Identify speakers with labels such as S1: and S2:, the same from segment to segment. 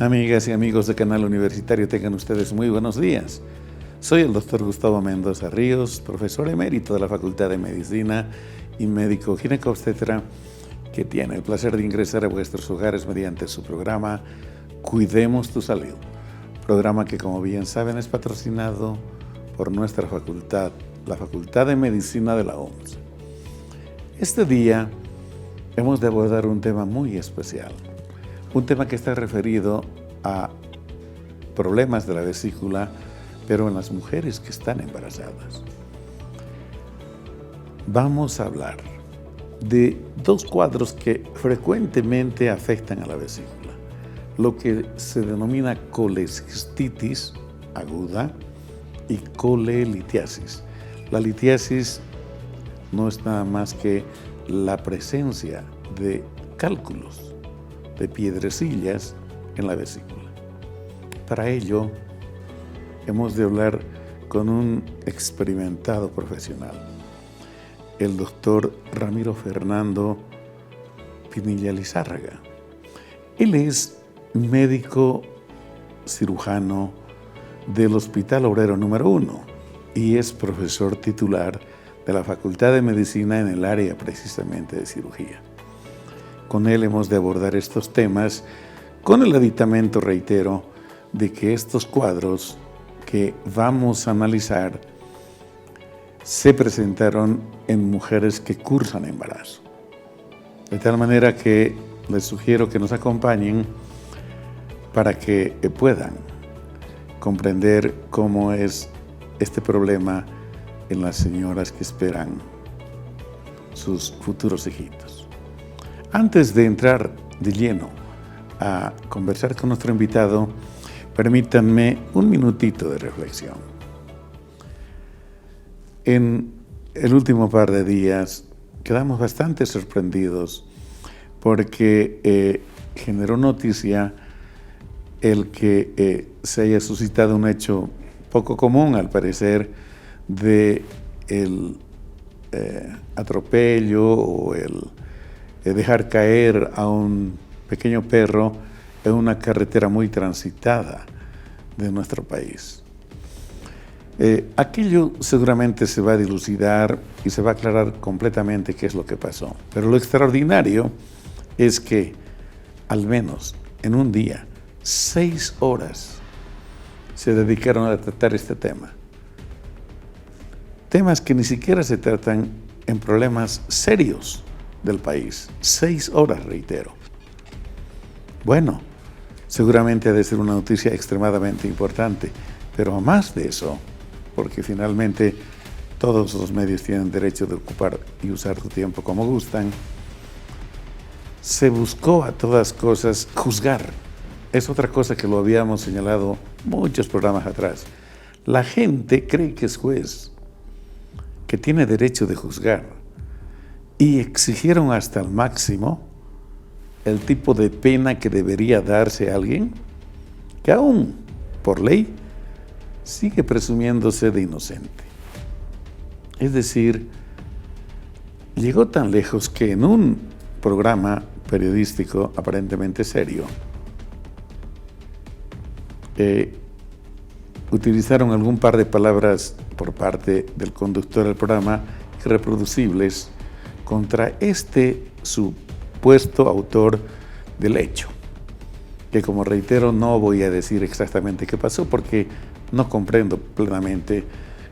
S1: Amigas y amigos de Canal Universitario, tengan ustedes muy buenos días. Soy el doctor Gustavo Mendoza Ríos, profesor emérito de la Facultad de Medicina y médico ginecobstetra, que tiene el placer de ingresar a vuestros hogares mediante su programa Cuidemos tu Salud. Programa que, como bien saben, es patrocinado por nuestra facultad, la Facultad de Medicina de la OMS. Este día hemos de abordar un tema muy especial. Un tema que está referido a problemas de la vesícula, pero en las mujeres que están embarazadas. Vamos a hablar de dos cuadros que frecuentemente afectan a la vesícula, lo que se denomina colecistitis aguda y colelitiasis. La litiasis no es nada más que la presencia de cálculos, de piedrecillas en la vesícula. Para ello, hemos de hablar con un experimentado profesional, el doctor Ramiro Fernando Pinilla Lizárraga. Él es médico cirujano del Hospital Obrero número 1 y es profesor titular de la Facultad de Medicina en el área precisamente de cirugía. Con él hemos de abordar estos temas con el aditamento, reitero, de que estos cuadros que vamos a analizar se presentaron en mujeres que cursan embarazo. De tal manera que les sugiero que nos acompañen para que puedan comprender cómo es este problema en las señoras que esperan sus futuros hijitos. Antes de entrar de lleno a conversar con nuestro invitado, permítanme un minutito de reflexión. En el último par de días quedamos bastante sorprendidos porque generó noticia el que se haya suscitado un hecho poco común, al parecer, de el atropello o el dejar caer a un pequeño perro en una carretera muy transitada de nuestro país. Aquello seguramente se va a dilucidar y se va a aclarar completamente qué es lo que pasó. Pero lo extraordinario es que, al menos en un día, 6 horas se dedicaron a tratar este tema. Temas que ni siquiera se tratan en problemas serios del país. 6 horas, reitero. Bueno, seguramente ha de ser una noticia extremadamente importante, pero más de eso, porque finalmente todos los medios tienen derecho de ocupar y usar su tiempo como gustan, se buscó a todas cosas juzgar. Es otra cosa que lo habíamos señalado muchos programas atrás. La gente cree que es juez, que tiene derecho de juzgar, y exigieron hasta el máximo el tipo de pena que debería darse a alguien que aún, por ley, sigue presumiéndose de inocente. Es decir, llegó tan lejos que en un programa periodístico aparentemente serio, utilizaron algún par de palabras por parte del conductor del programa irreproducibles contra este supuesto autor del hecho, que, como reitero, no voy a decir exactamente qué pasó porque no comprendo plenamente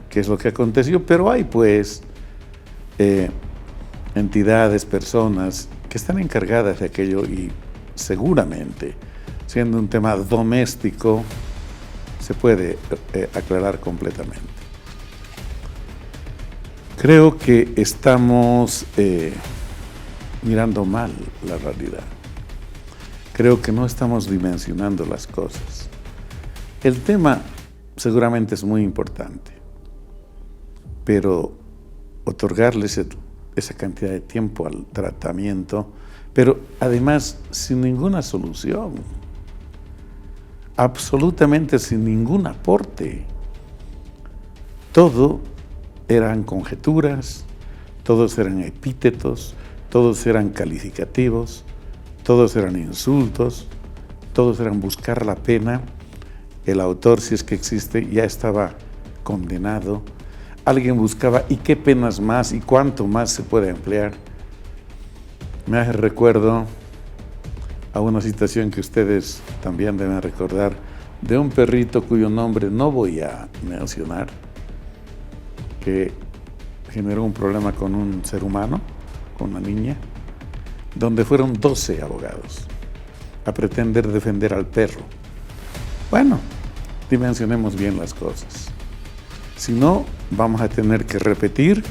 S1: qué es lo que aconteció, pero hay pues entidades, personas que están encargadas de aquello y seguramente, siendo un tema doméstico, se puede aclarar completamente. Creo que estamos mirando mal la realidad. Creo que no estamos dimensionando las cosas. El tema seguramente es muy importante, pero otorgarles esa cantidad de tiempo al tratamiento, pero además sin ninguna solución, absolutamente sin ningún aporte. Todo eran conjeturas, todos eran epítetos, todos eran calificativos, todos eran insultos, todos eran buscar la pena. El autor, si es que existe, ya estaba condenado. Alguien buscaba, ¿y qué penas más? ¿Y cuánto más se puede emplear? Me hace recuerdo a una situación que ustedes también deben recordar, de un perrito cuyo nombre no voy a mencionar, que generó un problema con un ser humano, con una niña, donde fueron 12 abogados a pretender defender al perro. Bueno, dimensionemos bien las cosas. Si no, vamos a tener que repetir,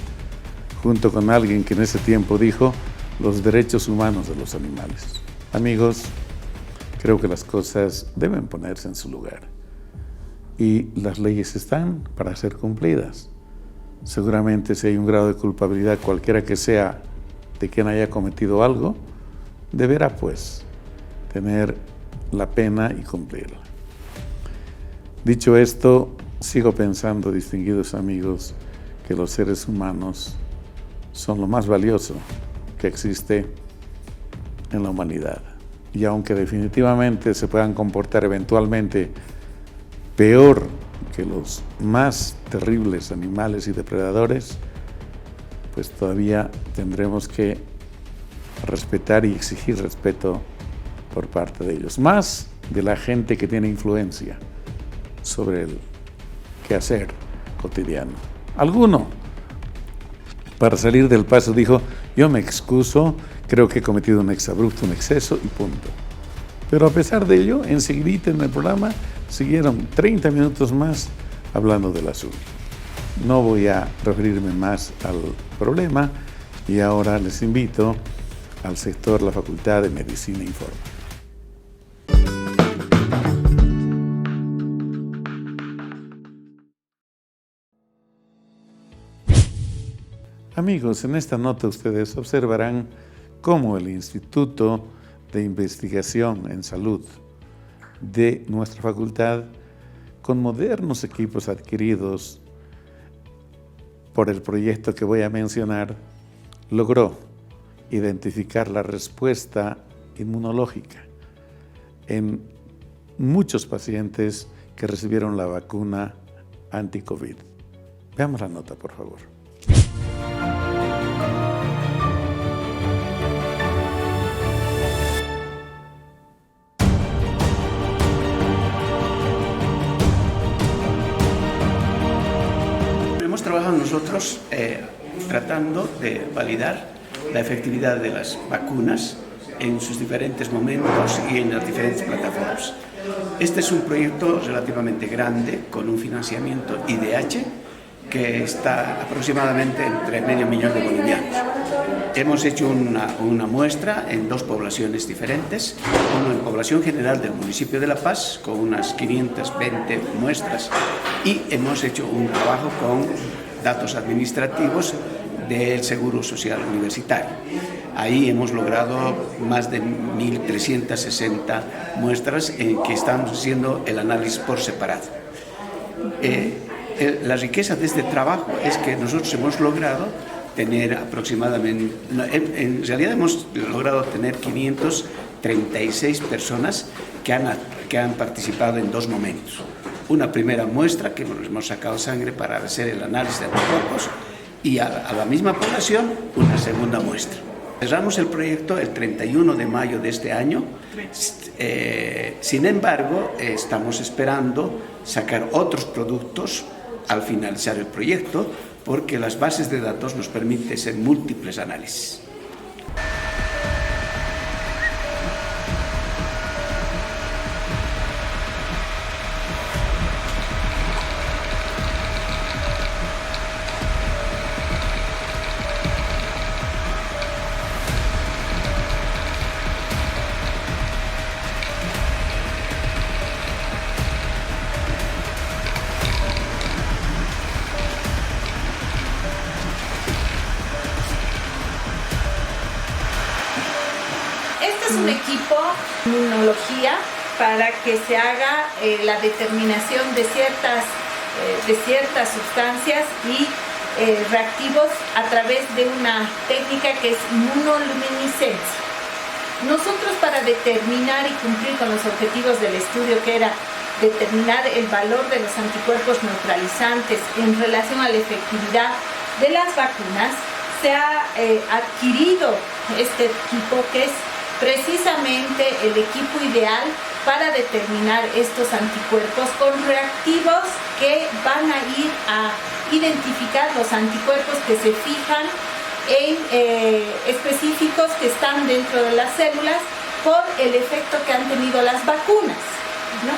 S1: junto con alguien que en ese tiempo dijo, los derechos humanos de los animales. Amigos, creo que las cosas deben ponerse en su lugar. Y las leyes están para ser cumplidas. Seguramente si hay un grado de culpabilidad, cualquiera que sea de quien haya cometido algo, deberá pues tener la pena y cumplirla. Dicho esto, sigo pensando, distinguidos amigos, que los seres humanos son lo más valioso que existe en la humanidad. Y aunque definitivamente se puedan comportar eventualmente peor que los más terribles animales y depredadores, pues todavía tendremos que respetar y exigir respeto por parte de ellos, más de la gente que tiene influencia sobre el quehacer cotidiano. Alguno, para salir del paso, dijo, yo me excuso, creo que he cometido un exabrupto, un exceso y punto. Pero a pesar de ello, enseguida en el programa siguieron 30 minutos más hablando del asunto. No voy a referirme más al problema y ahora les invito al sector de la Facultad de Medicina Informa. Amigos, en esta nota ustedes observarán cómo el Instituto de Investigación en Salud de nuestra facultad, con modernos equipos adquiridos por el proyecto que voy a mencionar, logró identificar la respuesta inmunológica en muchos pacientes que recibieron la vacuna anti-COVID. Veamos la nota, por favor.
S2: Hemos trabajado nosotros tratando de validar la efectividad de las vacunas en sus diferentes momentos y en las diferentes plataformas. Este es un proyecto relativamente grande con un financiamiento IDH que está aproximadamente entre $500,000 de bolivianos. Hemos hecho una muestra en 2 poblaciones diferentes, una en población general del municipio de La Paz con unas 520 muestras y hemos hecho un trabajo con datos administrativos del Seguro Social Universitario. Ahí hemos logrado más de 1.360 muestras en que estamos haciendo el análisis por separado. La riqueza de este trabajo es que nosotros hemos logrado tener aproximadamente, en realidad hemos logrado tener 536 personas que han participado en 2 momentos. Una primera muestra que hemos sacado sangre para hacer el análisis de anticuerpos y a la misma población una segunda muestra. Cerramos el proyecto el 31 de mayo de este año. Sin embargo, estamos esperando sacar otros productos al finalizar el proyecto porque las bases de datos nos permiten hacer múltiples análisis.
S3: Este es un equipo de inmunología para que se haga la determinación de ciertas sustancias y reactivos a través de una técnica que es inmunoluminiscencia. Nosotros, para determinar y cumplir con los objetivos del estudio, que era determinar el valor de los anticuerpos neutralizantes en relación a la efectividad de las vacunas, se ha adquirido este equipo, que es precisamente el equipo ideal para determinar estos anticuerpos, con reactivos que van a ir a identificar los anticuerpos que se fijan en específicos que están dentro de las células por el efecto que han tenido las vacunas, ¿no?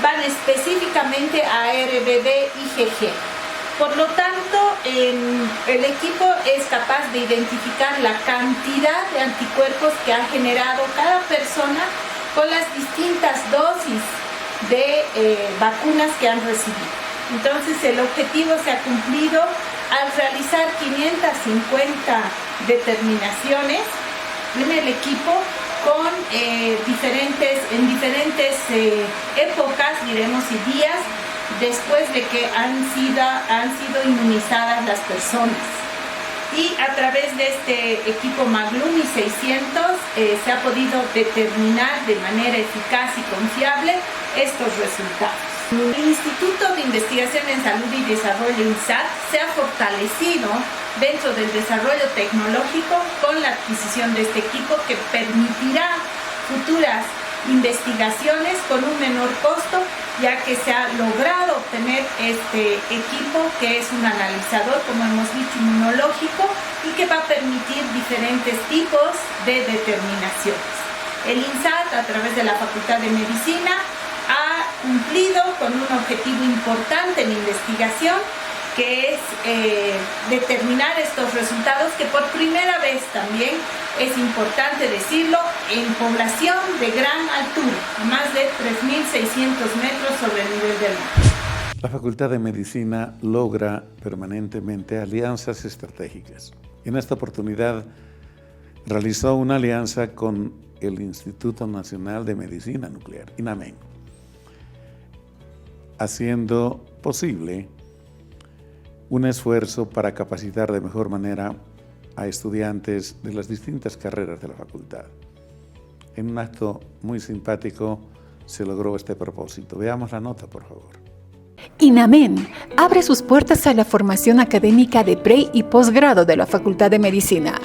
S3: Van específicamente a RBD y IgG. Por lo tanto, el equipo es capaz de identificar la cantidad de anticuerpos que ha generado cada persona con las distintas dosis de vacunas que han recibido. Entonces, el objetivo se ha cumplido al realizar 550 determinaciones en el equipo en diferentes épocas, diremos, y días después de que han sido inmunizadas las personas. Y a través de este equipo Maglumi 600 se ha podido determinar de manera eficaz y confiable estos resultados. El Instituto de Investigación en Salud y Desarrollo, INSAT, se ha fortalecido dentro del desarrollo tecnológico con la adquisición de este equipo, que permitirá futuras investigaciones con un menor costo, ya que se ha logrado obtener este equipo, que es un analizador, como hemos dicho, inmunológico, y que va a permitir diferentes tipos de determinaciones. El INSAT, a través de la Facultad de Medicina, ha cumplido con un objetivo importante en investigación, que es determinar estos resultados, que por primera vez también, es importante decirlo, en población de gran altura, a más de 3.600 metros sobre el nivel del mar.
S1: La Facultad de Medicina logra permanentemente alianzas estratégicas. En esta oportunidad realizó una alianza con el Instituto Nacional de Medicina Nuclear, INAMEN, haciendo posible un esfuerzo para capacitar de mejor manera a estudiantes de las distintas carreras de la facultad. En un acto muy simpático se logró este propósito. Veamos la nota, por favor.
S4: INAMEN abre sus puertas a la formación académica de pre- y posgrado de la Facultad de Medicina.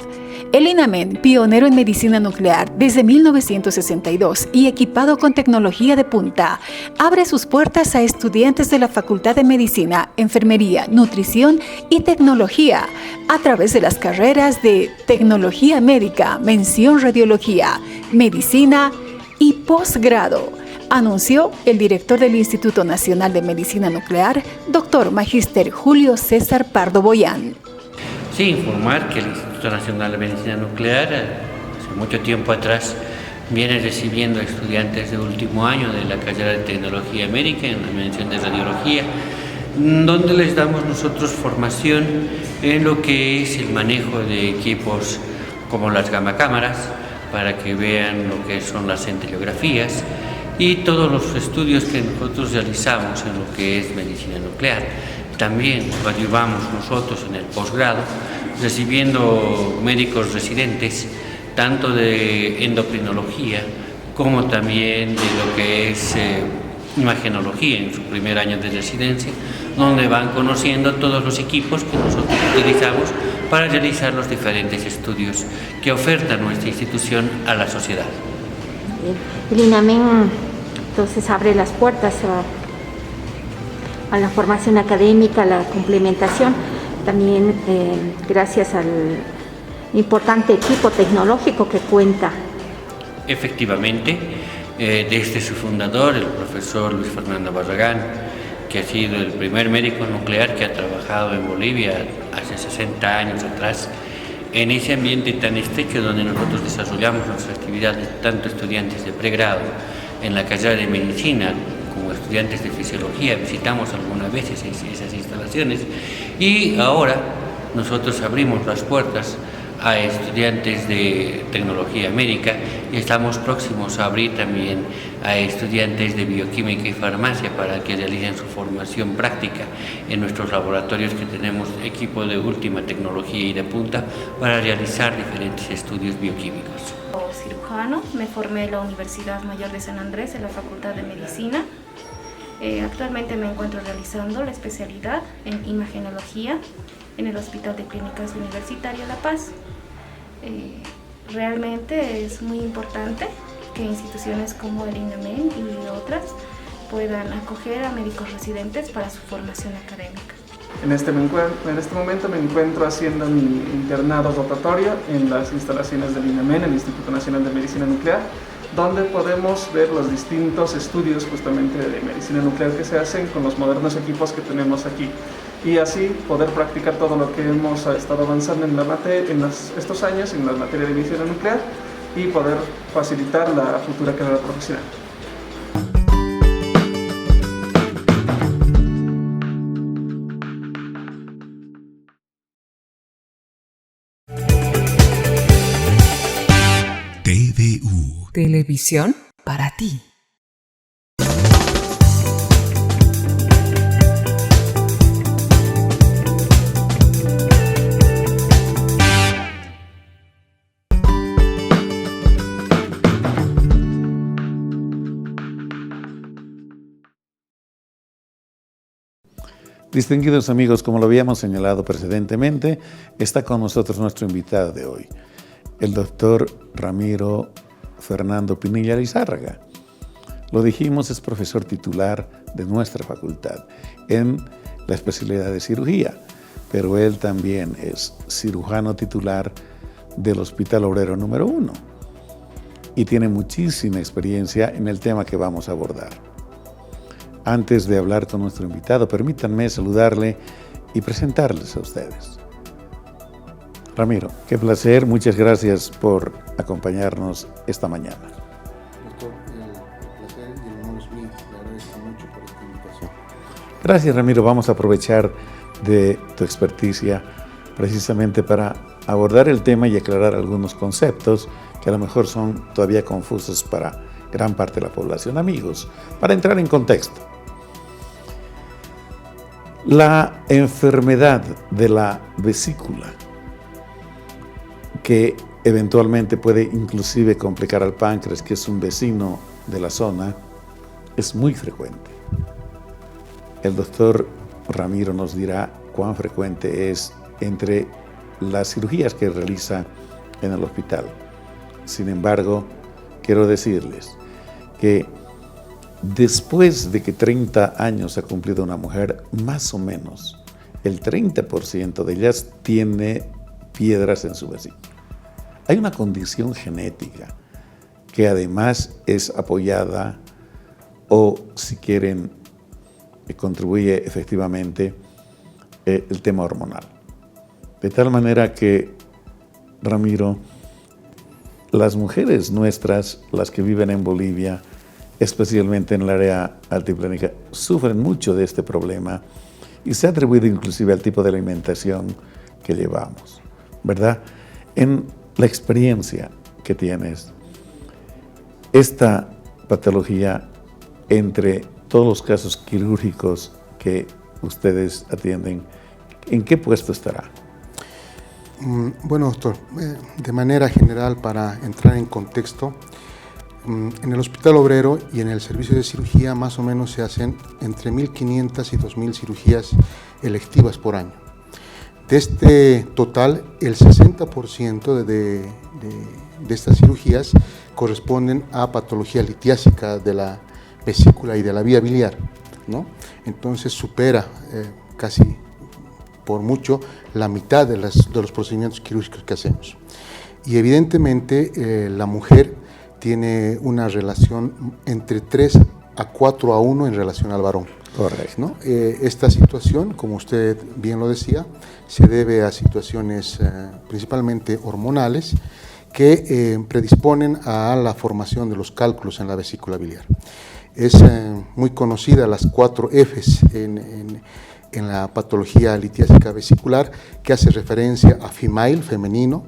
S4: El INAMEN, pionero en medicina nuclear desde 1962 y equipado con tecnología de punta, abre sus puertas a estudiantes de la Facultad de Medicina, Enfermería, Nutrición y Tecnología a través de las carreras de Tecnología Médica, Mención Radiología, Medicina y Posgrado, anunció el director del Instituto Nacional de Medicina Nuclear, Dr. Magíster Julio César Pardo Boyán.
S5: Sí, informar que el Instituto Nacional de Medicina Nuclear, hace mucho tiempo atrás, viene recibiendo estudiantes de último año de la carrera de Tecnología Médica en la mención de Radiología, donde les damos nosotros formación en lo que es el manejo de equipos como las gamacámaras, para que vean lo que son las centellografías y todos los estudios que nosotros realizamos en lo que es medicina nuclear. También ayudamos nosotros en el posgrado, recibiendo médicos residentes, tanto de endocrinología como también de lo que es imagenología en su primer año de residencia, donde van conociendo todos los equipos que nosotros utilizamos para realizar los diferentes estudios que oferta nuestra institución a la sociedad.
S6: El INAMEN entonces abre las puertas a la formación académica, a la complementación, también gracias al importante equipo tecnológico que cuenta.
S5: Efectivamente, desde su fundador, el profesor Luis Fernando Barragán, que ha sido el primer médico nuclear que ha trabajado en Bolivia hace 60 años atrás, en ese ambiente tan estrecho donde nosotros desarrollamos nuestras actividades, tanto estudiantes de pregrado en la carrera de medicina como estudiantes de fisiología, visitamos algunas veces esas instalaciones, y ahora nosotros abrimos las puertas a estudiantes de tecnología médica y estamos próximos a abrir también a estudiantes de bioquímica y farmacia para que realicen su formación práctica en nuestros laboratorios, que tenemos equipo de última tecnología y de punta para realizar diferentes estudios bioquímicos.
S7: cirujano, me formé en la Universidad Mayor de San Andrés, en la Facultad de Medicina. Actualmente me encuentro realizando la especialidad en imagenología en el Hospital de Clínicas Universitario La Paz. Realmente es muy importante que instituciones como el INAMEN y otras puedan acoger a médicos residentes para su formación académica.
S8: En este momento me encuentro haciendo mi internado rotatorio en las instalaciones del INAMEN, el Instituto Nacional de Medicina Nuclear, donde podemos ver los distintos estudios justamente de medicina nuclear que se hacen con los modernos equipos que tenemos aquí, y así poder practicar todo lo que hemos estado avanzando en estos años en la materia de medicina nuclear y poder facilitar la futura carrera profesional.
S9: TVU. Televisión para ti.
S1: Distinguidos amigos, como lo habíamos señalado precedentemente, está con nosotros nuestro invitado de hoy, el doctor Ramiro Fernando Pinilla Lizárraga. Lo dijimos, es profesor titular de nuestra facultad en la especialidad de cirugía, pero él también es cirujano titular del Hospital Obrero número 1 y tiene muchísima experiencia en el tema que vamos a abordar. Antes de hablar con nuestro invitado, permítanme saludarle y presentarles a ustedes. Ramiro, qué placer, muchas gracias por acompañarnos esta mañana.
S10: Doctor, el placer y el honor es mío, le agradezco mucho por esta invitación.
S1: Gracias, Ramiro, vamos a aprovechar de tu experticia precisamente para abordar el tema y aclarar algunos conceptos que a lo mejor son todavía confusos para gran parte de la población. Amigos, para entrar en contexto, la enfermedad de la vesícula, que eventualmente puede inclusive complicar al páncreas, que es un vecino de la zona, es muy frecuente. El doctor Ramiro nos dirá cuán frecuente es entre las cirugías que realiza en el hospital. Sin embargo, quiero decirles que después de que 30 años ha cumplido una mujer, más o menos el 30% de ellas tiene piedras en su vesícula. Hay una condición genética que además es apoyada o, si quieren, contribuye efectivamente el tema hormonal. De tal manera que, Ramiro, las mujeres nuestras, las que viven en Bolivia, especialmente en el área altiplánica, sufren mucho de este problema y se ha atribuido inclusive al tipo de alimentación que llevamos, ¿verdad? En la experiencia que tienes, esta patología, entre todos los casos quirúrgicos que ustedes atienden, ¿en qué puesto estará?
S10: Bueno, doctor, de manera general, para entrar en contexto, en el Hospital Obrero y en el servicio de cirugía más o menos se hacen entre 1.500 y 2.000 cirugías electivas por año. De este total, el 60% de estas cirugías corresponden a patología litiásica de la vesícula y de la vía biliar, ¿no? Entonces supera casi por mucho la mitad de los procedimientos quirúrgicos que hacemos. Y evidentemente la mujer tiene una relación entre 3 a 4 a 1 en relación al varón.
S1: Correcto.
S10: ¿No? Esta situación, como usted bien lo decía, se debe a situaciones principalmente hormonales que predisponen a la formación de los cálculos en la vesícula biliar. Es muy conocida las 4 Fs en la patología litiásica vesicular, que hace referencia a female, femenino,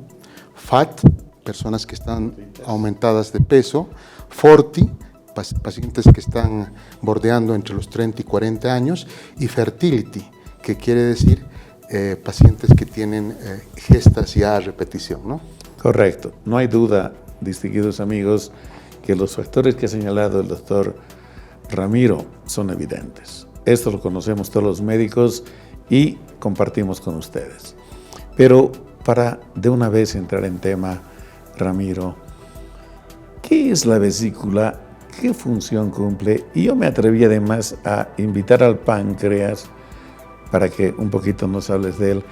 S10: fat, personas que están aumentadas de peso, forti, pacientes que están bordeando entre los 30 y 40 años, y fertility, que quiere decir pacientes que tienen gestas ya a repetición, ¿no?
S1: Correcto. No hay duda distinguidos amigos, que los factores que ha señalado el doctor Ramiro son evidentes. Esto lo conocemos todos los médicos y compartimos con ustedes. Pero para de una vez entrar en tema, Ramiro, ¿qué es la vesícula? ¿Qué función cumple? Y yo me atreví además a invitar al páncreas para que un poquito nos hables de él,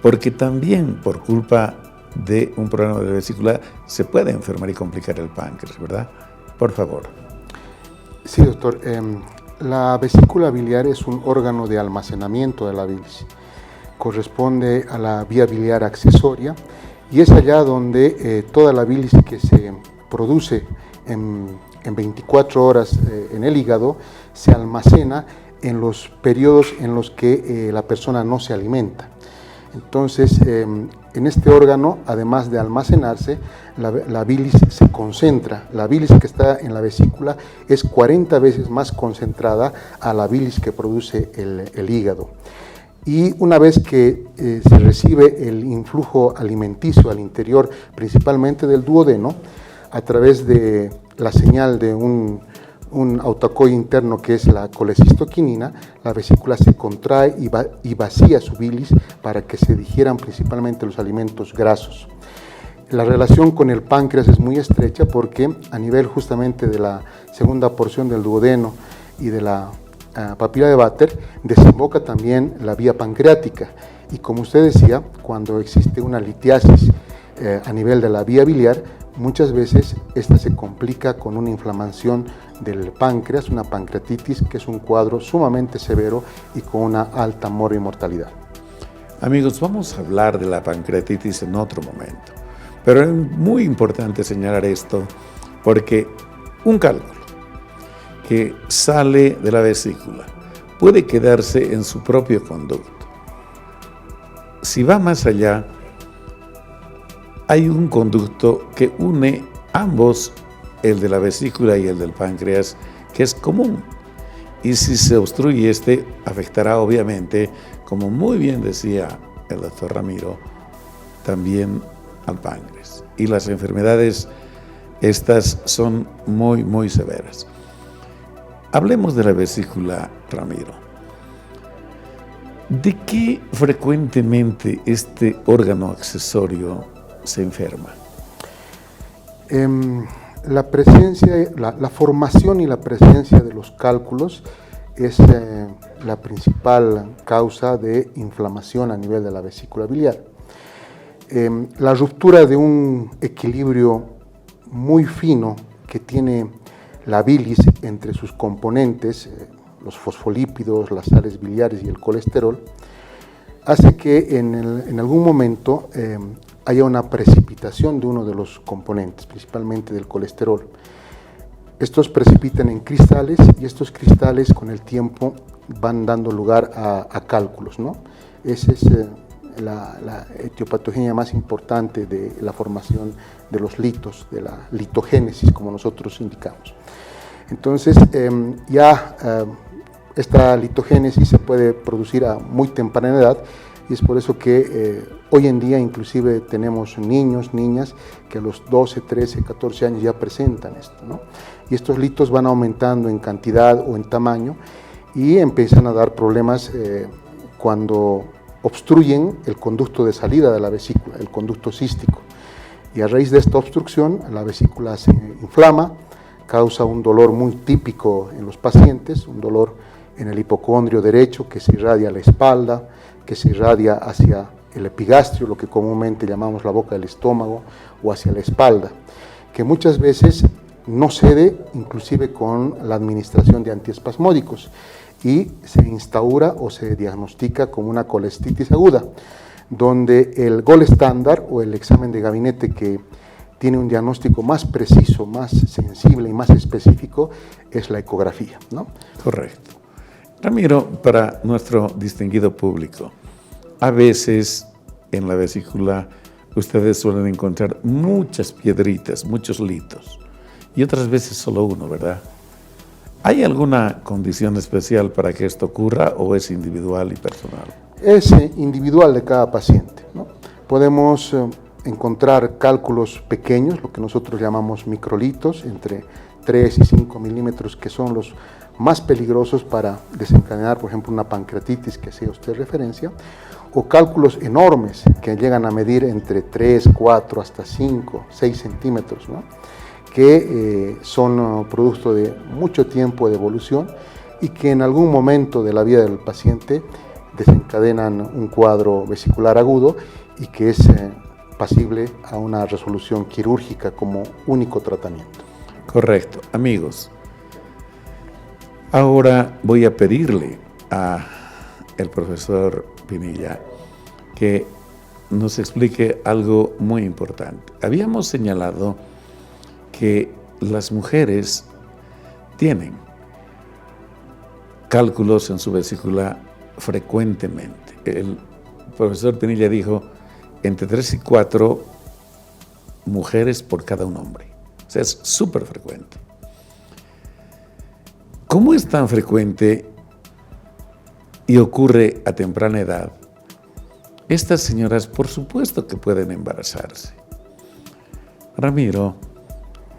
S1: porque también por culpa de un problema de la vesícula se puede enfermar y complicar el páncreas, ¿verdad? Por favor.
S10: Sí, doctor. La vesícula biliar es un órgano de almacenamiento de la bilis. Corresponde a la vía biliar accesoria y es allá donde toda la bilis que se produce en 24 horas en el hígado se almacena en los periodos en los que la persona no se alimenta. Entonces, en este órgano, además de almacenarse, la bilis se concentra. La bilis que está en la vesícula es 40 veces más concentrada a la bilis que produce el hígado. Y una vez que se recibe el influjo alimenticio al interior, principalmente del duodeno, a través de la señal de un autocoide interno que es la colecistoquinina, la vesícula se contrae y vacía su bilis para que se digieran principalmente los alimentos grasos. La relación con el páncreas es muy estrecha porque a nivel justamente de la segunda porción del duodeno y de la papila de Vater desemboca también la vía pancreática. Y como usted decía, cuando existe una litiasis a nivel de la vía biliar, muchas veces esta se complica con una inflamación del páncreas, una pancreatitis, que es un cuadro sumamente severo y con una alta mortalidad.
S1: Amigos, vamos a hablar de la pancreatitis en otro momento, pero es muy importante señalar esto porque un cálculo que sale de la vesícula puede quedarse en su propio conducto. Si va más allá, hay un conducto que une ambos, el de la vesícula y el del páncreas, que es común. Y si se obstruye este, afectará obviamente, como muy bien decía el doctor Ramiro, también al páncreas. Y las enfermedades, estas son muy, muy severas. Hablemos de la vesícula, Ramiro. ¿De qué frecuentemente este órgano accesorio se enferma?
S10: La presencia, la formación y la presencia de los cálculos es la principal causa de inflamación a nivel de la vesícula biliar. La ruptura de un equilibrio muy fino que tiene la bilis entre sus componentes, los fosfolípidos, las sales biliares y el colesterol, hace que en algún momento haya una precipitación de uno de los componentes, principalmente del colesterol. Estos precipitan en cristales y estos cristales con el tiempo van dando lugar a cálculos, ¿no? Esa es la etiopatogenia más importante de la formación de los litos, de la litogénesis, como nosotros indicamos. Entonces, esta litogénesis se puede producir a muy temprana edad y es por eso que hoy en día inclusive tenemos niños, niñas que a los 12, 13, 14 años ya presentan esto, ¿no? Y estos litos van aumentando en cantidad o en tamaño y empiezan a dar problemas cuando obstruyen el conducto de salida de la vesícula, el conducto cístico. Y a raíz de esta obstrucción, la vesícula se inflama, causa un dolor muy típico en los pacientes, un dolor en el hipocondrio derecho que se irradia a la espalda, que se irradia hacia el epigastrio, lo que comúnmente llamamos la boca del estómago, o hacia la espalda, que muchas veces no cede inclusive con la administración de antiespasmódicos y se instaura o se diagnostica como una colestitis aguda, donde el gold estándar o el examen de gabinete que tiene un diagnóstico más preciso, más sensible y más específico es la ecografía, ¿no?
S1: Correcto. Ramiro, para nuestro distinguido público, a veces en la vesícula ustedes suelen encontrar muchas piedritas, muchos litos, y otras veces solo uno, ¿verdad? ¿Hay alguna condición especial para que esto ocurra o es individual y personal?
S10: Es individual de cada paciente, ¿no? Podemos encontrar cálculos pequeños, lo que nosotros llamamos microlitos, entre 3 y 5 milímetros, que son los más peligrosos para desencadenar, por ejemplo, una pancreatitis que hacía usted referencia, o cálculos enormes que llegan a medir entre 3, 4, hasta 5, 6 centímetros, ¿no? Que son producto de mucho tiempo de evolución y que en algún momento de la vida del paciente desencadenan un cuadro vesicular agudo y que es pasible a una resolución quirúrgica como único tratamiento.
S1: Correcto. Amigos, ahora voy a pedirle al profesor Pinilla que nos explique algo muy importante. Habíamos señalado que las mujeres tienen cálculos en su vesícula frecuentemente. El profesor Pinilla dijo entre 3 y 4 mujeres por cada un hombre. O sea, es súper frecuente. ¿Cómo es tan frecuente y ocurre a temprana edad? Estas señoras, por supuesto que pueden embarazarse. Ramiro,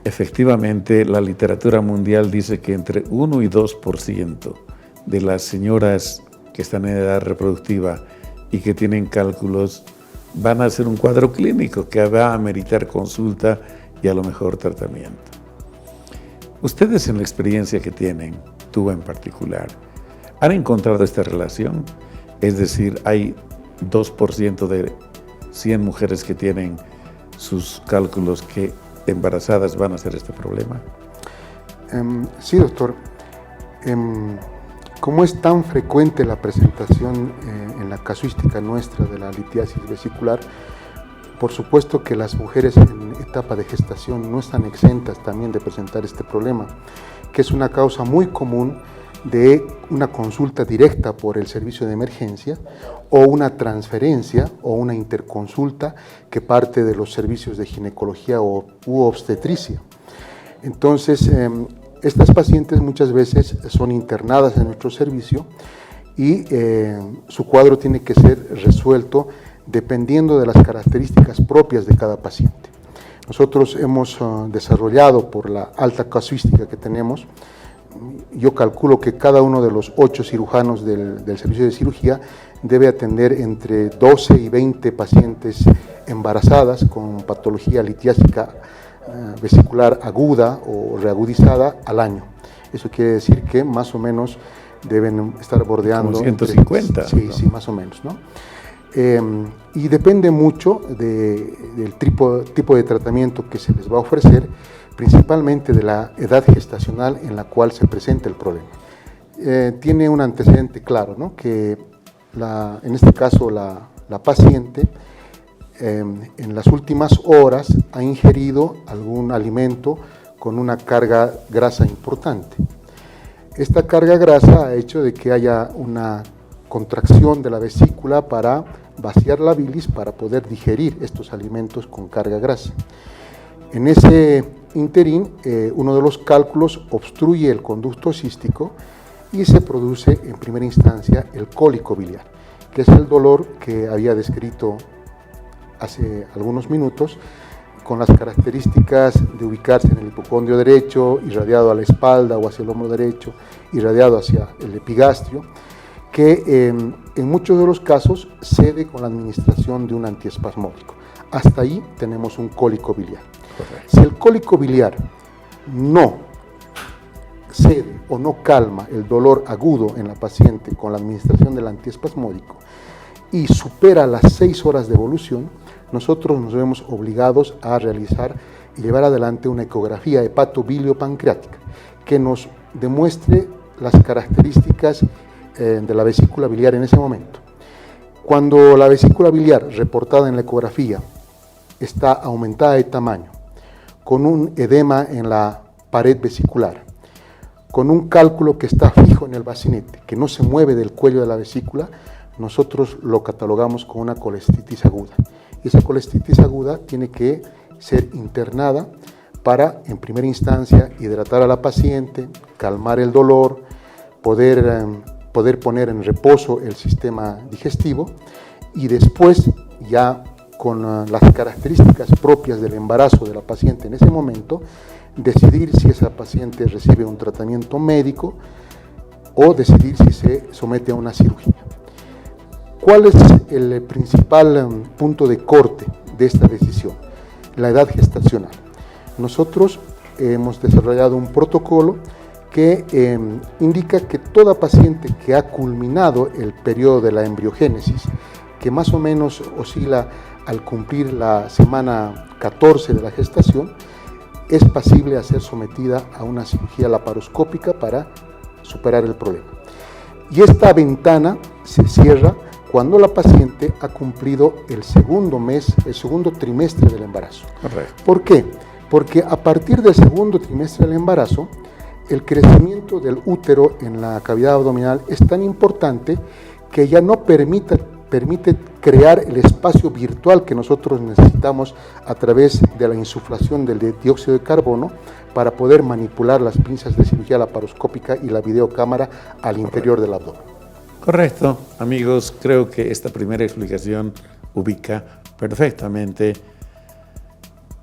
S1: efectivamente, la literatura mundial dice que entre 1 y 2% de las señoras que están en edad reproductiva y que tienen cálculos van a hacer un cuadro clínico que va a meritar consulta y a lo mejor tratamiento. Ustedes, en la experiencia que tienen, tú en particular, ¿han encontrado esta relación? Es decir, hay 2% de 100 mujeres que tienen sus cálculos que embarazadas van a hacer este problema.
S10: Sí, doctor. Como es tan frecuente la presentación en la casuística nuestra de la litiasis vesicular, por supuesto que las mujeres en etapa de gestación no están exentas también de presentar este problema, que es una causa muy común de una consulta directa por el servicio de emergencia o una transferencia o una interconsulta que parte de los servicios de ginecología u obstetricia. Entonces, estas pacientes muchas veces son internadas en nuestro servicio y su cuadro tiene que ser resuelto dependiendo de las características propias de cada paciente. Nosotros hemos desarrollado, por la alta casuística que tenemos, yo calculo que cada uno de los 8 cirujanos del servicio de cirugía debe atender entre 12 y 20 pacientes embarazadas con patología litiásica vesicular aguda o reagudizada al año. Eso quiere decir que más o menos deben estar bordeando...
S1: Como 150.
S10: Sí, ¿no? Sí, más o menos, ¿no? Y depende mucho del tipo de tratamiento que se les va a ofrecer, principalmente de la edad gestacional en la cual se presenta el problema. Tiene un antecedente claro, ¿no? Que en este caso la paciente en las últimas horas ha ingerido algún alimento con una carga grasa importante. Esta carga grasa ha hecho de que haya una contracción de la vesícula para vaciar la bilis para poder digerir estos alimentos con carga grasa. En ese interín, uno de los cálculos obstruye el conducto cístico y se produce en primera instancia el cólico biliar, que es el dolor que había descrito hace algunos minutos, con las características de ubicarse en el hipocondrio derecho, irradiado a la espalda o hacia el hombro derecho, irradiado hacia el epigastrio, que en muchos de los casos cede con la administración de un antiespasmódico. Hasta ahí tenemos un cólico biliar. Correcto. Si el cólico biliar no cede o no calma el dolor agudo en la paciente con la administración del antiespasmódico y supera las 6 horas de evolución, nosotros nos vemos obligados a realizar y llevar adelante una ecografía hepatobiliopancreática que nos demuestre las características de la vesícula biliar en ese momento. Cuando la vesícula biliar reportada en la ecografía está aumentada de tamaño, con un edema en la pared vesicular, con un cálculo que está fijo en el bacinete, que no se mueve del cuello de la vesícula, nosotros lo catalogamos como una colestitis aguda. Y esa colestitis aguda tiene que ser internada para, en primera instancia, hidratar a la paciente, calmar el dolor, poder poner en reposo el sistema digestivo y después, ya con las características propias del embarazo de la paciente en ese momento, decidir si esa paciente recibe un tratamiento médico o decidir si se somete a una cirugía. ¿Cuál es el principal punto de corte de esta decisión? La edad gestacional. Nosotros hemos desarrollado un protocolo que indica que toda paciente que ha culminado el periodo de la embriogénesis, que más o menos oscila al cumplir la semana 14 de la gestación, es pasible a ser sometida a una cirugía laparoscópica para superar el problema. Y esta ventana se cierra cuando la paciente ha cumplido el segundo trimestre del embarazo.
S1: Correcto.
S10: ¿Por qué? Porque a partir del segundo trimestre del embarazo, el crecimiento del útero en la cavidad abdominal es tan importante que ya no permite crear el espacio virtual que nosotros necesitamos a través de la insuflación del dióxido de carbono para poder manipular las pinzas de cirugía laparoscópica y la videocámara al interior del abdomen.
S1: Correcto, amigos, creo que esta primera explicación ubica perfectamente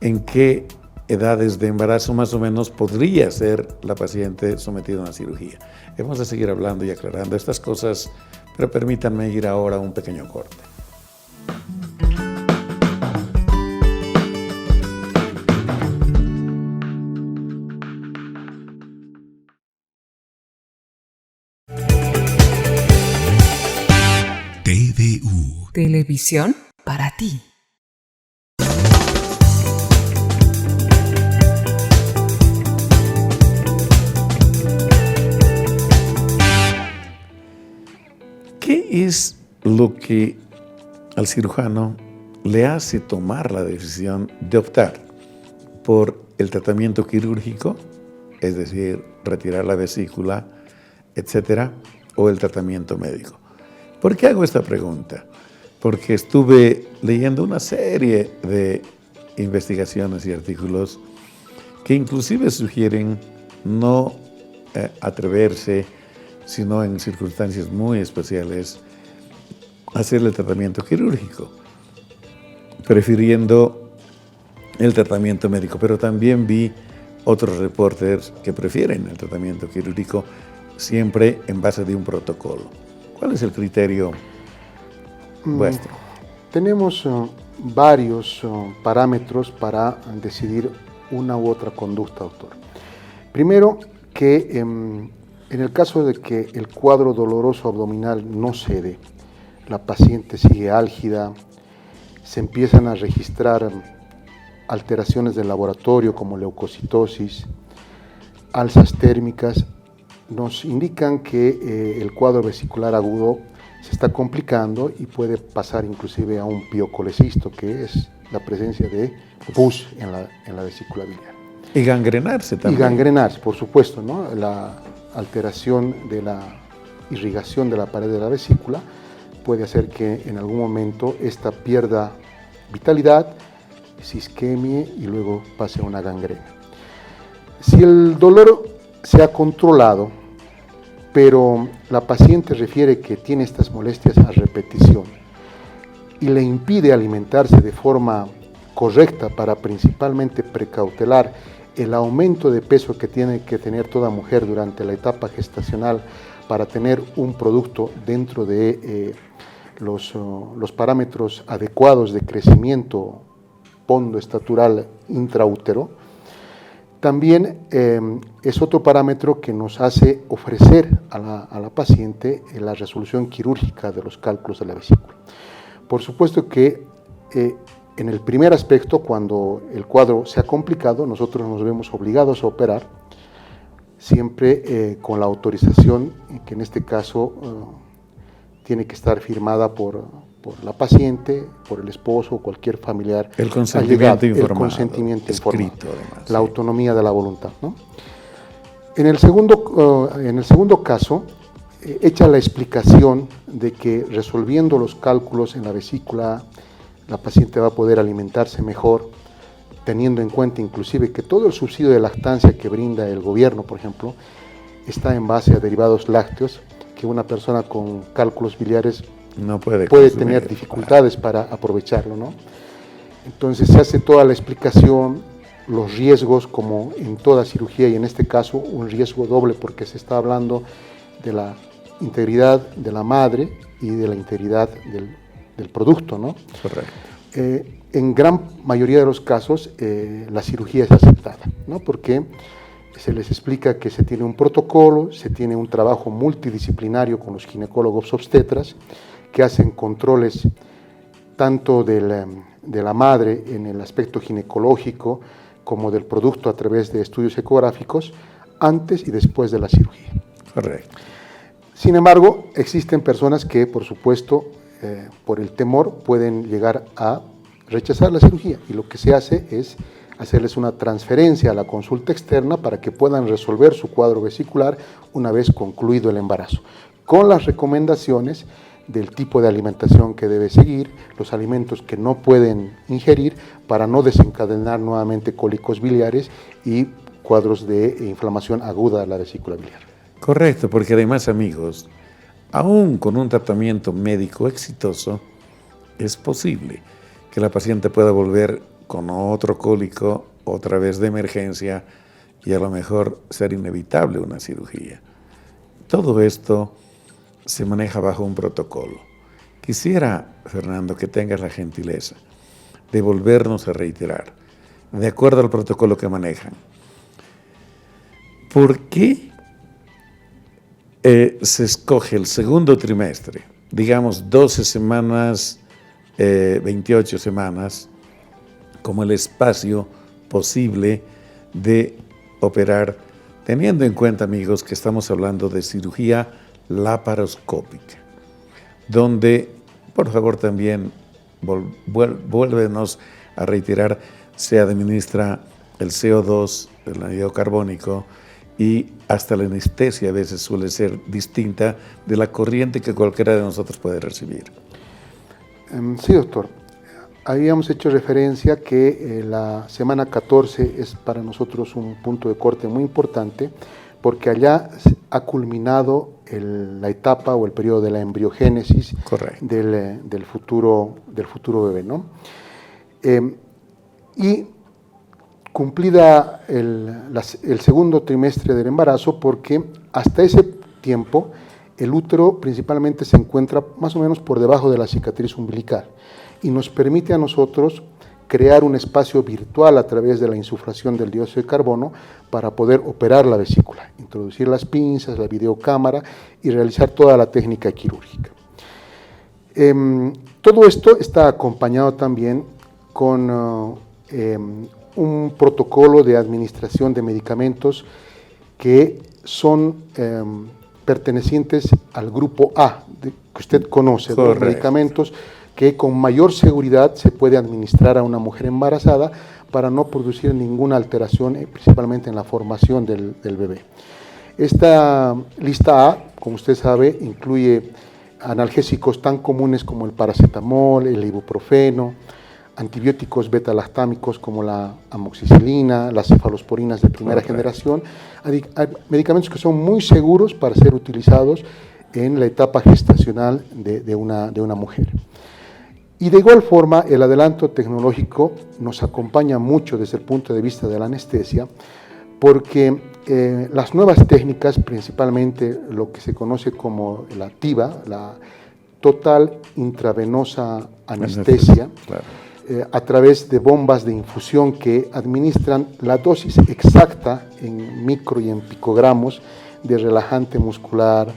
S1: en qué edades de embarazo más o menos podría ser la paciente sometida a una cirugía. Vamos a seguir hablando y aclarando estas cosas, pero permítanme ir ahora a un pequeño corte.
S9: TVU. Televisión para ti.
S1: ¿Qué es lo que al cirujano le hace tomar la decisión de optar por el tratamiento quirúrgico, es decir, retirar la vesícula, etcétera, o el tratamiento médico? ¿Por qué hago esta pregunta? Porque estuve leyendo una serie de investigaciones y artículos que inclusive sugieren no atreverse, sino en circunstancias muy especiales, hacer el tratamiento quirúrgico, prefiriendo el tratamiento médico. Pero también vi otros reportes que prefieren el tratamiento quirúrgico siempre en base de un protocolo. ¿Cuál es el criterio vuestro?
S10: Tenemos varios parámetros para decidir una u otra conducta, doctor. Primero, que en el caso de que el cuadro doloroso abdominal no cede, la paciente sigue álgida, se empiezan a registrar alteraciones del laboratorio como leucocitosis, alzas térmicas, nos indican que el cuadro vesicular agudo se está complicando y puede pasar inclusive a un piocolecisto, que es la presencia de pus en la vesícula biliar.
S1: Y gangrenarse también.
S10: Y gangrenarse, por supuesto, ¿no? La alteración de la irrigación de la pared de la vesícula puede hacer que en algún momento esta pierda vitalidad, se isquemie y luego pase a una gangrena. Si el dolor se ha controlado, pero la paciente refiere que tiene estas molestias a repetición y le impide alimentarse de forma correcta para principalmente precautelar el aumento de peso que tiene que tener toda mujer durante la etapa gestacional para tener un producto dentro de los parámetros adecuados de crecimiento pondoestatural intraútero, también es otro parámetro que nos hace ofrecer a la paciente la resolución quirúrgica de los cálculos de la vesícula. Por supuesto que en el primer aspecto, cuando el cuadro se ha complicado, nosotros nos vemos obligados a operar, siempre con la autorización, que en este caso tiene que estar firmada por la paciente, por el esposo o cualquier familiar.
S1: El consentimiento informado.
S10: El consentimiento
S1: escrito,
S10: informado,
S1: además,
S10: la autonomía de la voluntad, ¿no? En el segundo caso, hecha la explicación de que resolviendo los cálculos en la vesícula, la paciente va a poder alimentarse mejor, teniendo en cuenta inclusive que todo el subsidio de lactancia que brinda el gobierno, por ejemplo, está en base a derivados lácteos, que una persona con cálculos biliares
S1: no puede
S10: tener dificultades para aprovecharlo, ¿no? Entonces se hace toda la explicación, los riesgos como en toda cirugía y en este caso un riesgo doble porque se está hablando de la integridad de la madre y de la integridad del producto, ¿no?
S1: Correcto.
S10: En gran mayoría de los casos la cirugía es aceptada, ¿no? Porque se les explica que se tiene un protocolo, se tiene un trabajo multidisciplinario con los ginecólogos obstetras que hacen controles tanto de la madre en el aspecto ginecológico como del producto a través de estudios ecográficos antes y después de la cirugía.
S1: Correcto.
S10: Sin embargo, existen personas que, por supuesto, por el temor pueden llegar a rechazar la cirugía y lo que se hace es hacerles una transferencia a la consulta externa para que puedan resolver su cuadro vesicular una vez concluido el embarazo, con las recomendaciones del tipo de alimentación que debe seguir, los alimentos que no pueden ingerir para no desencadenar nuevamente cólicos biliares y cuadros de inflamación aguda de la vesícula biliar.
S1: Correcto, porque además, amigos, aún con un tratamiento médico exitoso, es posible que la paciente pueda volver con otro cólico, otra vez de emergencia, y a lo mejor ser inevitable una cirugía. Todo esto se maneja bajo un protocolo. Quisiera, Fernando, que tengas la gentileza de volvernos a reiterar, de acuerdo al protocolo que manejan, ¿por qué se escoge el segundo trimestre, digamos 12 semanas, 28 semanas, como el espacio posible de operar, teniendo en cuenta, amigos, que estamos hablando de cirugía laparoscópica, donde, por favor, también vuélvenos a reiterar, se administra el CO2, el anhídrido carbónico, y hasta la anestesia a veces suele ser distinta de la corriente que cualquiera de nosotros puede recibir.
S10: Sí, doctor. Habíamos hecho referencia que la semana 14 es para nosotros un punto de corte muy importante porque allá ha culminado la etapa o el periodo de la embriogénesis del futuro bebé, ¿no? Y cumplida el segundo trimestre del embarazo, porque hasta ese tiempo el útero principalmente se encuentra más o menos por debajo de la cicatriz umbilical y nos permite a nosotros crear un espacio virtual a través de la insuflación del dióxido de carbono para poder operar la vesícula, introducir las pinzas, la videocámara y realizar toda la técnica quirúrgica. Todo esto está acompañado también con un protocolo de administración de medicamentos que son pertenecientes al grupo A, que usted conoce, los medicamentos que con mayor seguridad se puede administrar a una mujer embarazada para no producir ninguna alteración, principalmente en la formación del bebé. Esta lista A, como usted sabe, incluye analgésicos tan comunes como el paracetamol, el ibuprofeno, antibióticos beta-lactámicos como la amoxicilina, las cefalosporinas de primera generación, medicamentos que son muy seguros para ser utilizados en la etapa gestacional de una mujer. Y de igual forma, el adelanto tecnológico nos acompaña mucho desde el punto de vista de la anestesia, porque las nuevas técnicas, principalmente lo que se conoce como la TIVA, la total intravenosa anestesia, a través de bombas de infusión que administran la dosis exacta en micro y en picogramos de relajante muscular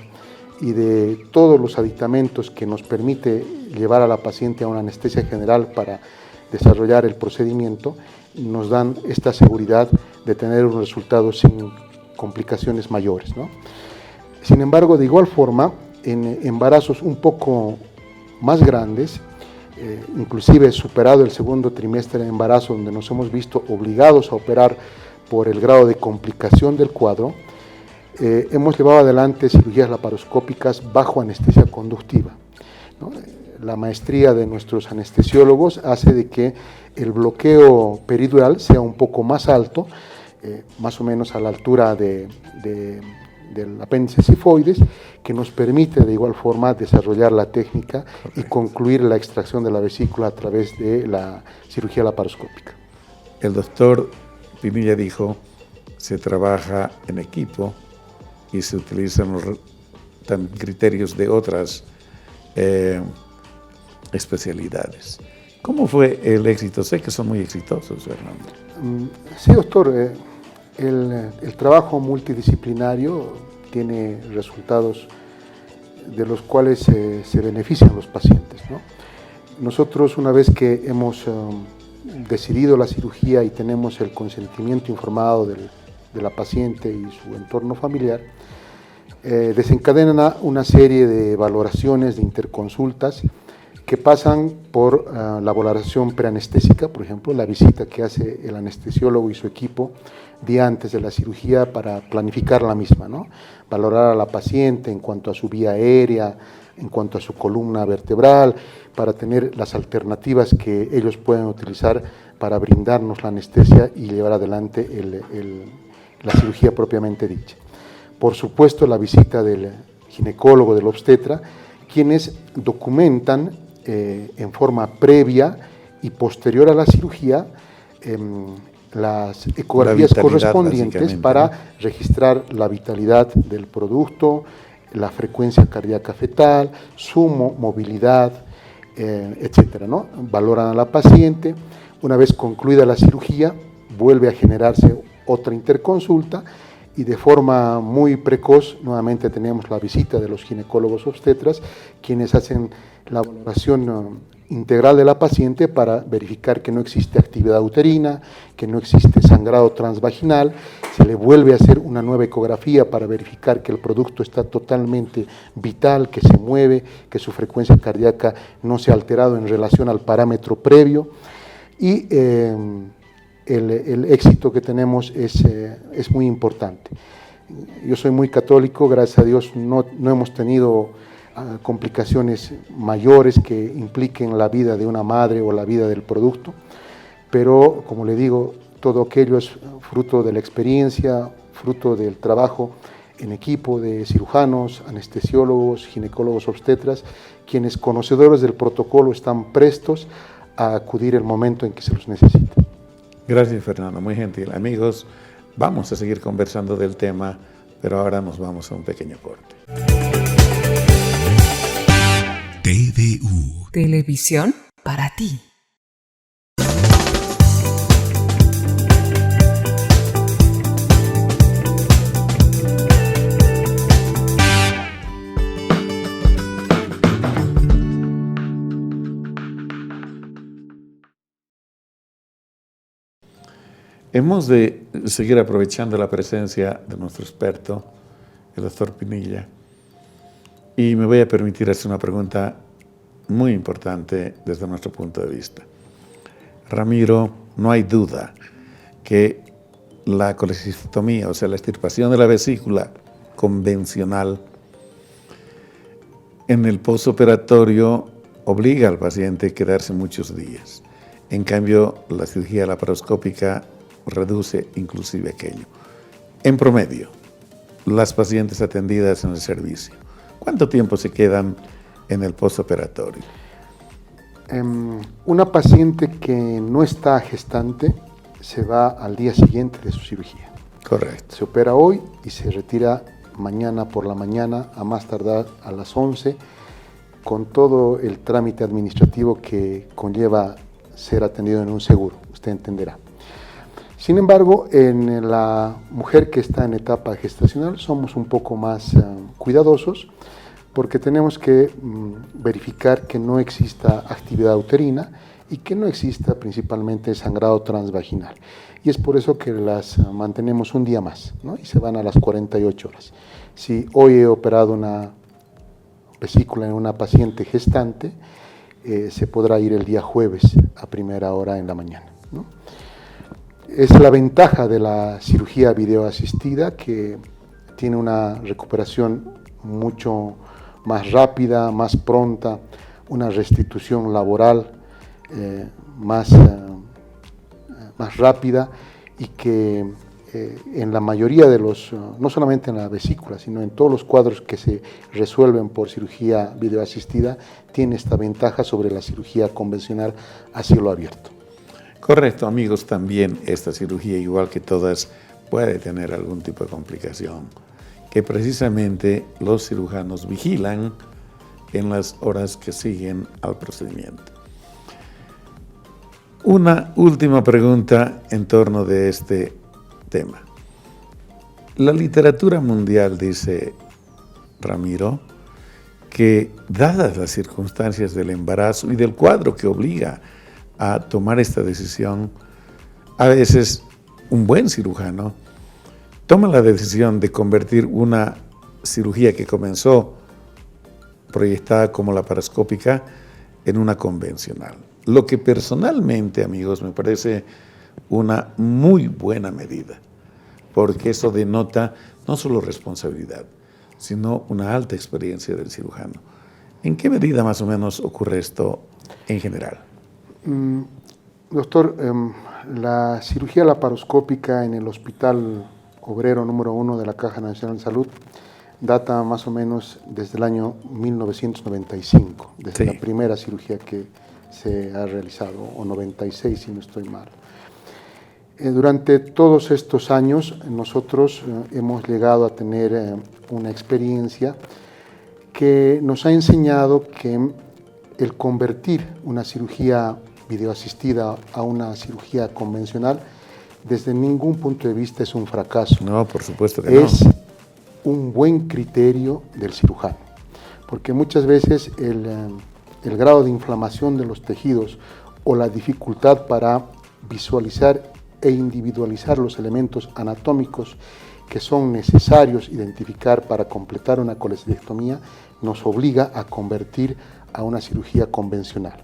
S10: y de todos los aditamentos que nos permite llevar a la paciente a una anestesia general para desarrollar el procedimiento, nos dan esta seguridad de tener un resultado sin complicaciones mayores, ¿no? Sin embargo, de igual forma, en embarazos un poco más grandes, inclusive superado el segundo trimestre de embarazo, donde nos hemos visto obligados a operar por el grado de complicación del cuadro, hemos llevado adelante cirugías laparoscópicas bajo anestesia conductiva, ¿no? La maestría de nuestros anestesiólogos hace de que el bloqueo peridural sea un poco más alto, más o menos a la altura de del apéndice sifoides, que nos permite de igual forma desarrollar la técnica y concluir la extracción de la vesícula a través de la cirugía laparoscópica.
S1: El doctor Pinilla dijo, se trabaja en equipo y se utilizan los criterios de otras especialidades. ¿Cómo fue el éxito? Sé que son muy exitosos, Fernando.
S10: Sí, doctor. El trabajo multidisciplinario tiene resultados de los cuales se benefician los pacientes, ¿no? Nosotros, una vez que hemos decidido la cirugía y tenemos el consentimiento informado de la paciente y su entorno familiar, desencadena una serie de valoraciones, de interconsultas, que pasan por la valoración preanestésica, por ejemplo, la visita que hace el anestesiólogo y su equipo día antes de la cirugía para planificar la misma, ¿no? Valorar a la paciente en cuanto a su vía aérea, en cuanto a su columna vertebral, para tener las alternativas que ellos pueden utilizar para brindarnos la anestesia y llevar adelante la cirugía propiamente dicha. Por supuesto, la visita del ginecólogo, del obstetra, quienes documentan en forma previa y posterior a la cirugía las ecografías correspondientes para registrar la vitalidad del producto, la frecuencia cardíaca fetal, su movilidad, etcétera, ¿no? Valoran a la paciente. Una vez concluida la cirugía, vuelve a generarse otra interconsulta y de forma muy precoz nuevamente tenemos la visita de los ginecólogos obstetras, quienes hacen la valoración integral de la paciente para verificar que no existe actividad uterina, que no existe sangrado transvaginal. Se le vuelve a hacer una nueva ecografía para verificar que el producto está totalmente vital, que se mueve, que su frecuencia cardíaca no se ha alterado en relación al parámetro previo. Y el éxito que tenemos es muy importante. Yo soy muy católico, gracias a Dios no hemos tenido complicaciones mayores que impliquen la vida de una madre o la vida del producto, pero como le digo, todo aquello es fruto de la experiencia, fruto del trabajo en equipo de cirujanos, anestesiólogos, ginecólogos obstetras, quienes conocedores del protocolo están prestos a acudir el momento en que se los necesita.
S1: Gracias, Fernando, muy gentil. Amigos, vamos a seguir conversando del tema, pero ahora nos vamos a un pequeño corte.
S9: TVU. Televisión para ti.
S1: Hemos de seguir aprovechando la presencia de nuestro experto, el doctor Pinilla, y me voy a permitir hacer una pregunta muy importante desde nuestro punto de vista. Ramiro, no hay duda que la colecistectomía, o sea, la extirpación de la vesícula convencional en el postoperatorio obliga al paciente a quedarse muchos días. En cambio, la cirugía laparoscópica reduce inclusive aquello. En promedio, las pacientes atendidas en el servicio, ¿cuánto tiempo se quedan en el postoperatorio?
S10: Una paciente que no está gestante se va al día siguiente de su cirugía.
S1: Correcto.
S10: Se opera hoy y se retira mañana por la mañana, a más tardar a las 11, con todo el trámite administrativo que conlleva ser atendido en un seguro, usted entenderá. Sin embargo, en la mujer que está en etapa gestacional somos un poco más cuidadosos porque tenemos que verificar que no exista actividad uterina y que no exista principalmente sangrado transvaginal. Y es por eso que las mantenemos un día más, ¿no? Y se van a las 48 horas. Si hoy he operado una vesícula en una paciente gestante, se podrá ir el día jueves a primera hora en la mañana, ¿no? Es la ventaja de la cirugía videoasistida, que tiene una recuperación mucho más rápida, más pronta, una restitución laboral más rápida y que en la mayoría de los, no solamente en la vesícula, sino en todos los cuadros que se resuelven por cirugía videoasistida, tiene esta ventaja sobre la cirugía convencional a cielo abierto.
S1: Correcto, amigos, también esta cirugía, igual que todas, puede tener algún tipo de complicación, que precisamente los cirujanos vigilan en las horas que siguen al procedimiento. Una última pregunta en torno de este tema. La literatura mundial dice, Ramiro, que dadas las circunstancias del embarazo y del cuadro que obliga a tomar esta decisión, a veces un buen cirujano toma la decisión de convertir una cirugía que comenzó proyectada como laparoscópica en una convencional. Lo que personalmente, amigos, me parece una muy buena medida, porque eso denota no solo responsabilidad, sino una alta experiencia del cirujano. ¿En qué medida más o menos ocurre esto en general?
S10: Doctor, la cirugía laparoscópica en el Hospital Obrero número 1 de la Caja Nacional de Salud data más o menos desde el año 1995, desde la primera cirugía que se ha realizado, o 96 si no estoy mal. Durante todos estos años nosotros hemos llegado a tener una experiencia que nos ha enseñado que el convertir una cirugía videoasistida a una cirugía convencional desde ningún punto de vista es un fracaso.
S1: No, por supuesto que no.
S10: Es un buen criterio del cirujano, porque muchas veces el grado de inflamación de los tejidos o la dificultad para visualizar e individualizar los elementos anatómicos que son necesarios identificar para completar una colecistectomía nos obliga a convertir a una cirugía convencional.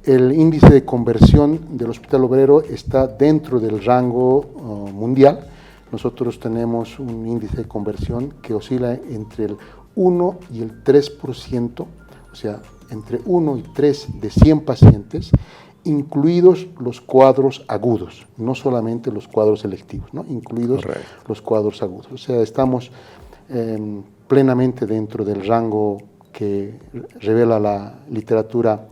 S10: El índice de conversión del Hospital Obrero está dentro del rango mundial. Nosotros tenemos un índice de conversión que oscila entre el 1 y el 3%, o sea, entre 1 y 3 de 100 pacientes, incluidos los cuadros agudos, no solamente los cuadros selectivos, ¿no? Incluidos los cuadros agudos. O sea, estamos plenamente dentro del rango que revela la literatura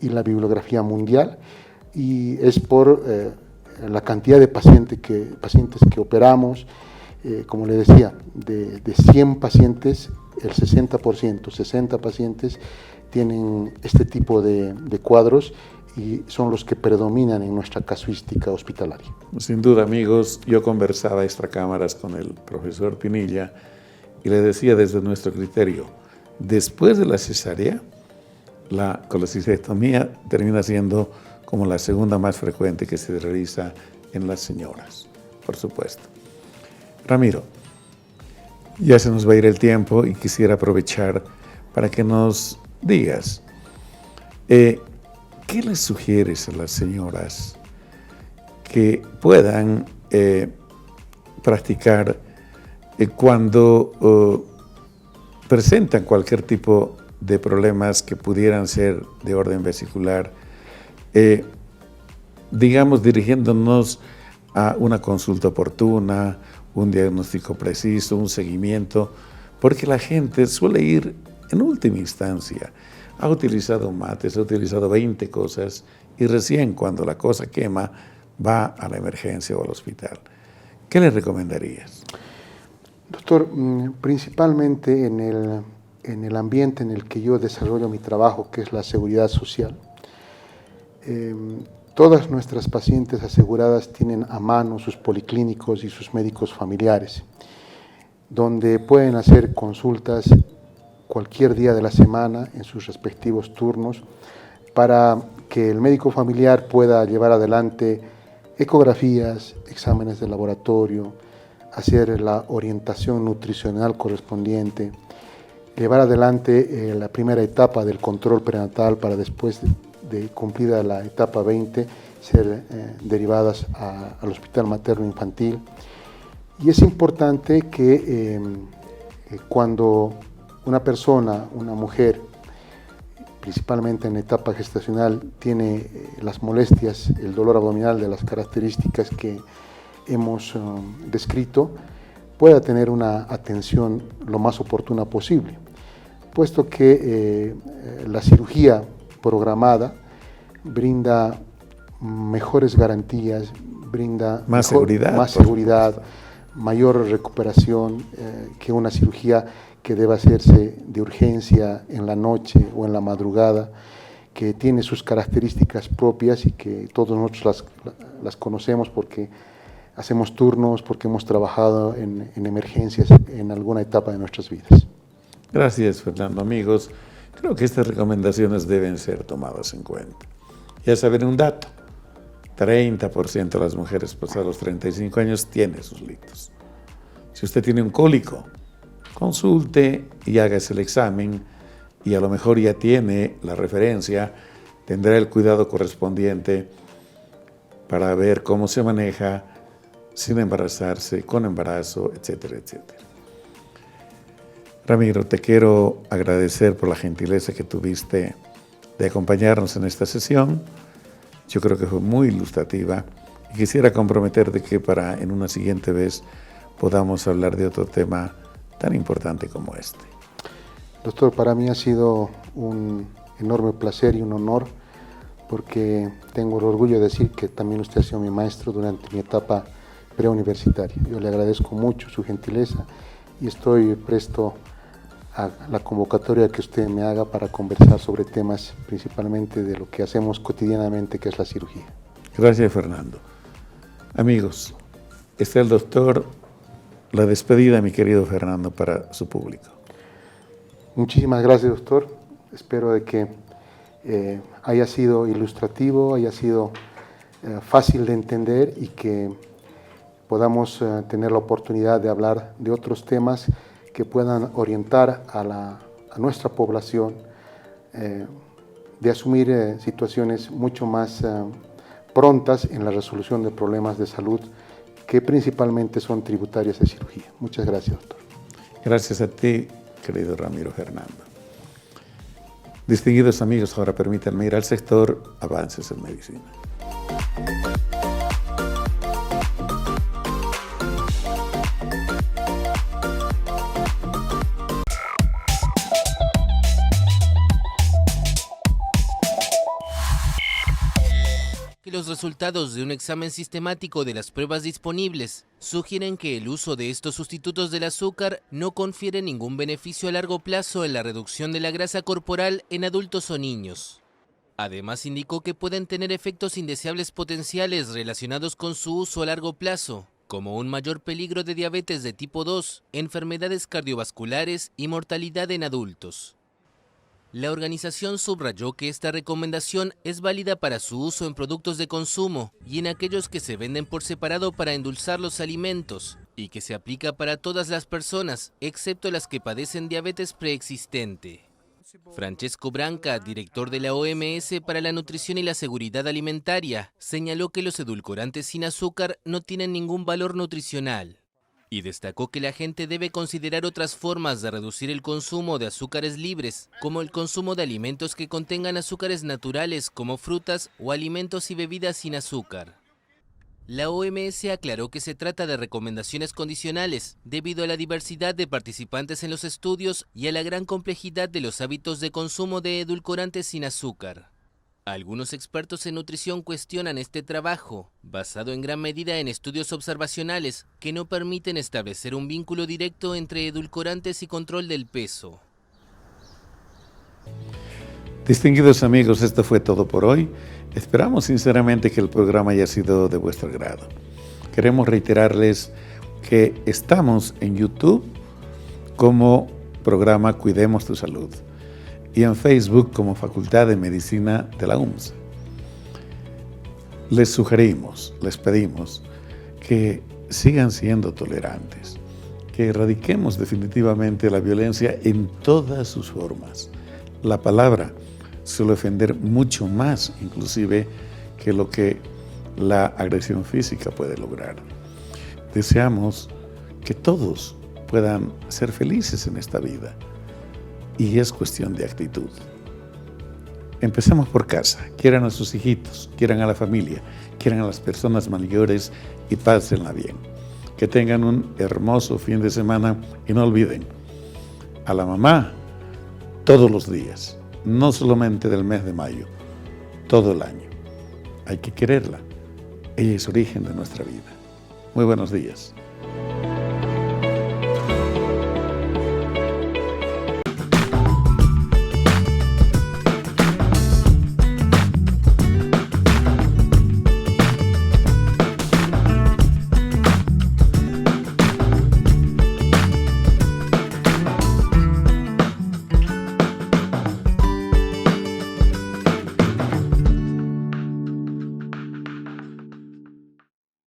S10: y la bibliografía mundial, y es por la cantidad de pacientes que operamos. Como le decía, de 100 pacientes, el 60%, 60 pacientes tienen este tipo de cuadros y son los que predominan en nuestra casuística hospitalaria.
S1: Sin duda, amigos, yo conversaba extra cámaras con el profesor Pinilla y le decía desde nuestro criterio, después de la cesárea, la colecistectomía termina siendo como la segunda más frecuente que se realiza en las señoras, por supuesto. Ramiro, ya se nos va a ir el tiempo y quisiera aprovechar para que nos digas, ¿qué les sugieres a las señoras que puedan practicar cuando presentan cualquier tipo de problemas que pudieran ser de orden vesicular, digamos, dirigiéndonos a una consulta oportuna, un diagnóstico preciso, un seguimiento, porque la gente suele ir en última instancia. Ha utilizado mates, ha utilizado 20 cosas y recién cuando la cosa quema va a la emergencia o al hospital. ¿Qué le recomendarías?
S10: Doctor, principalmente en el ambiente en el que yo desarrollo mi trabajo, que es la seguridad social, todas nuestras pacientes aseguradas tienen a mano sus policlínicos y sus médicos familiares, donde pueden hacer consultas cualquier día de la semana en sus respectivos turnos para que el médico familiar pueda llevar adelante ecografías, exámenes de laboratorio, hacer la orientación nutricional correspondiente, llevar adelante la primera etapa del control prenatal para después de cumplida la etapa 20 ser derivadas al hospital materno infantil. Y es importante que cuando una persona, una mujer, principalmente en etapa gestacional, tiene las molestias, el dolor abdominal de las características que hemos descrito pueda tener una atención lo más oportuna posible, puesto que la cirugía programada brinda mejores garantías, brinda
S1: más
S10: seguridad, mayor recuperación que una cirugía que deba hacerse de urgencia en la noche o en la madrugada, que tiene sus características propias y que todos nosotros las conocemos porque hacemos turnos, porque hemos trabajado en emergencias en alguna etapa de nuestras vidas.
S1: Gracias, Fernando. Amigos, creo que estas recomendaciones deben ser tomadas en cuenta. Ya saben un dato, 30% de las mujeres pasadas los 35 años tienen sus litos. Si usted tiene un cólico, consulte y hágase el examen y a lo mejor ya tiene la referencia, tendrá el cuidado correspondiente para ver cómo se maneja sin embarazarse, con embarazo, etcétera, etcétera. Ramiro, te quiero agradecer por la gentileza que tuviste de acompañarnos en esta sesión. Yo creo que fue muy ilustrativa y quisiera comprometerte que en una siguiente vez podamos hablar de otro tema tan importante como este.
S10: Doctor, para mí ha sido un enorme placer y un honor, porque tengo el orgullo de decir que también usted ha sido mi maestro durante mi etapa preuniversitaria. Yo le agradezco mucho su gentileza y estoy presto a la convocatoria que usted me haga para conversar sobre temas principalmente de lo que hacemos cotidianamente, que es la cirugía.
S1: Gracias, Fernando. Amigos, está el doctor. La despedida, mi querido Fernando, para su público.
S10: Muchísimas gracias, doctor. Espero de que haya sido ilustrativo, haya sido fácil de entender y que podamos tener la oportunidad de hablar de otros temas que puedan orientar a nuestra población de asumir situaciones mucho más prontas en la resolución de problemas de salud que principalmente son tributarias de cirugía. Muchas gracias, doctor.
S1: Gracias a ti, querido Ramiro Fernando. Distinguidos amigos, ahora permítanme ir al sector Avances en Medicina.
S11: Los resultados de un examen sistemático de las pruebas disponibles sugieren que el uso de estos sustitutos del azúcar no confiere ningún beneficio a largo plazo en la reducción de la grasa corporal en adultos o niños. Además, indicó que pueden tener efectos indeseables potenciales relacionados con su uso a largo plazo, como un mayor peligro de diabetes de tipo 2, enfermedades cardiovasculares y mortalidad en adultos. La organización subrayó que esta recomendación es válida para su uso en productos de consumo y en aquellos que se venden por separado para endulzar los alimentos, y que se aplica para todas las personas, excepto las que padecen diabetes preexistente. Francesco Branca, director de la OMS para la Nutrición y la Seguridad Alimentaria, señaló que los edulcorantes sin azúcar no tienen ningún valor nutricional. Y destacó que la gente debe considerar otras formas de reducir el consumo de azúcares libres, como el consumo de alimentos que contengan azúcares naturales como frutas o alimentos y bebidas sin azúcar. La OMS aclaró que se trata de recomendaciones condicionales, debido a la diversidad de participantes en los estudios y a la gran complejidad de los hábitos de consumo de edulcorantes sin azúcar. Algunos expertos en nutrición cuestionan este trabajo, basado en gran medida en estudios observacionales que no permiten establecer un vínculo directo entre edulcorantes y control del peso.
S1: Distinguidos amigos, esto fue todo por hoy. Esperamos sinceramente que el programa haya sido de vuestro agrado. Queremos reiterarles que estamos en YouTube como programa Cuidemos tu Salud y en Facebook como Facultad de Medicina de la UMS. Les sugerimos, les pedimos que sigan siendo tolerantes, que erradiquemos definitivamente la violencia en todas sus formas. La palabra suele ofender mucho más, inclusive, que lo que la agresión física puede lograr. Deseamos que todos puedan ser felices en esta vida y es cuestión de actitud. Empecemos por casa. Quieran a sus hijitos, quieran a la familia, quieran a las personas mayores y pásenla bien. Que tengan un hermoso fin de semana y no olviden a la mamá todos los días, no solamente del mes de mayo, todo el año. Hay que quererla. Ella es origen de nuestra vida. Muy buenos días.